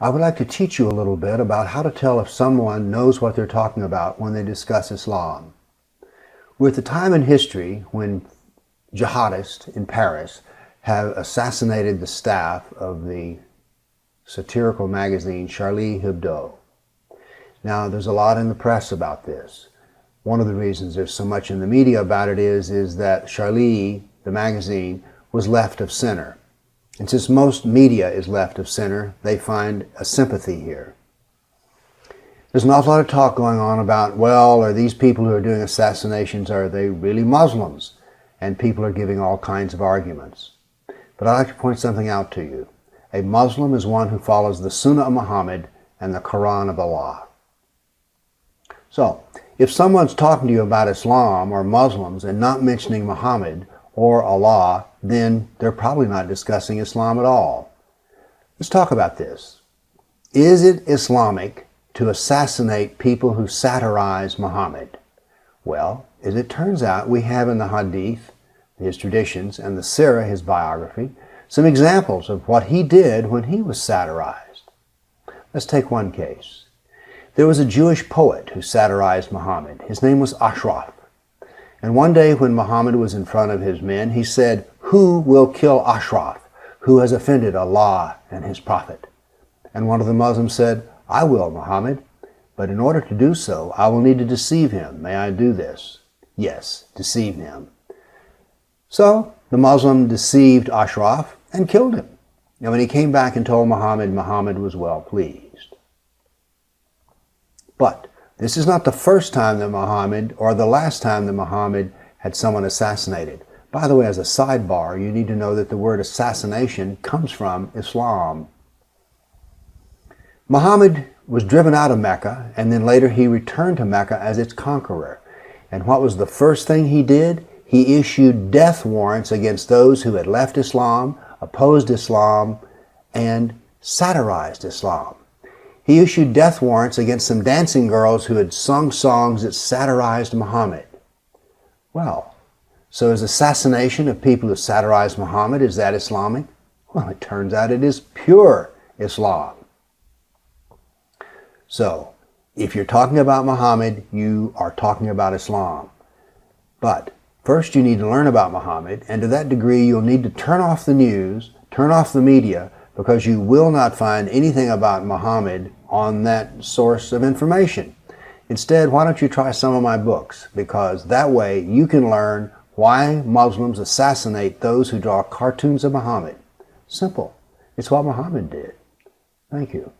I would like to teach you a little bit about how to tell if someone knows what they're talking about when they discuss Islam. We're at the time in history when jihadists in Paris have assassinated the staff of the satirical magazine Charlie Hebdo. Now, there's a lot in the press about this. One of the reasons there's so much in the media about it is that Charlie, the magazine, was left of center. And since most media is left of center, they find a sympathy here. There's an awful lot of talk going on about, well, are these people who are doing assassinations, are they really Muslims? And people are giving all kinds of arguments. But I'd like to point something out to you. A Muslim is one who follows the Sunnah of Muhammad and the Quran of Allah. So, if someone's talking to you about Islam or Muslims and not mentioning Muhammad or Allah, then they're probably not discussing Islam at all. Let's talk about this. Is it Islamic to assassinate people who satirize Muhammad? Well, as it turns out, we have in the Hadith, his traditions, and the Sirah, his biography, some examples of what he did when he was satirized. Let's take one case. There was a Jewish poet who satirized Muhammad. His name was Ashraf. And one day when Muhammad was in front of his men, he said, "Who will kill Ashraf, who has offended Allah and his prophet?" And one of the Muslims said, "I will, Muhammad, but in order to do so, I will need to deceive him. May I do this?" "Yes, deceive him." So the Muslim deceived Ashraf and killed him. And when he came back and told Muhammad, Muhammad was well pleased. But this is not the first time that Muhammad, or the last time that Muhammad had someone assassinated. By the way, as a sidebar, you need to know that the word assassination comes from Islam. Muhammad was driven out of Mecca, and then later he returned to Mecca as its conqueror. And what was the first thing he did? He issued death warrants against those who had left Islam, opposed Islam, and satirized Islam. He issued death warrants against some dancing girls who had sung songs that satirized Muhammad. Well, so is assassination of people who satirize Muhammad, is that Islamic? Well, it turns out it is pure Islam. So, if you're talking about Muhammad, you are talking about Islam. But first you need to learn about Muhammad, and to that degree you'll need to turn off the news, turn off the media, because you will not find anything about Muhammad on that source of information. Instead, why don't you try some of my books? Because that way you can learn why Muslims assassinate those who draw cartoons of Muhammad. Simple. It's what Muhammad did. Thank you.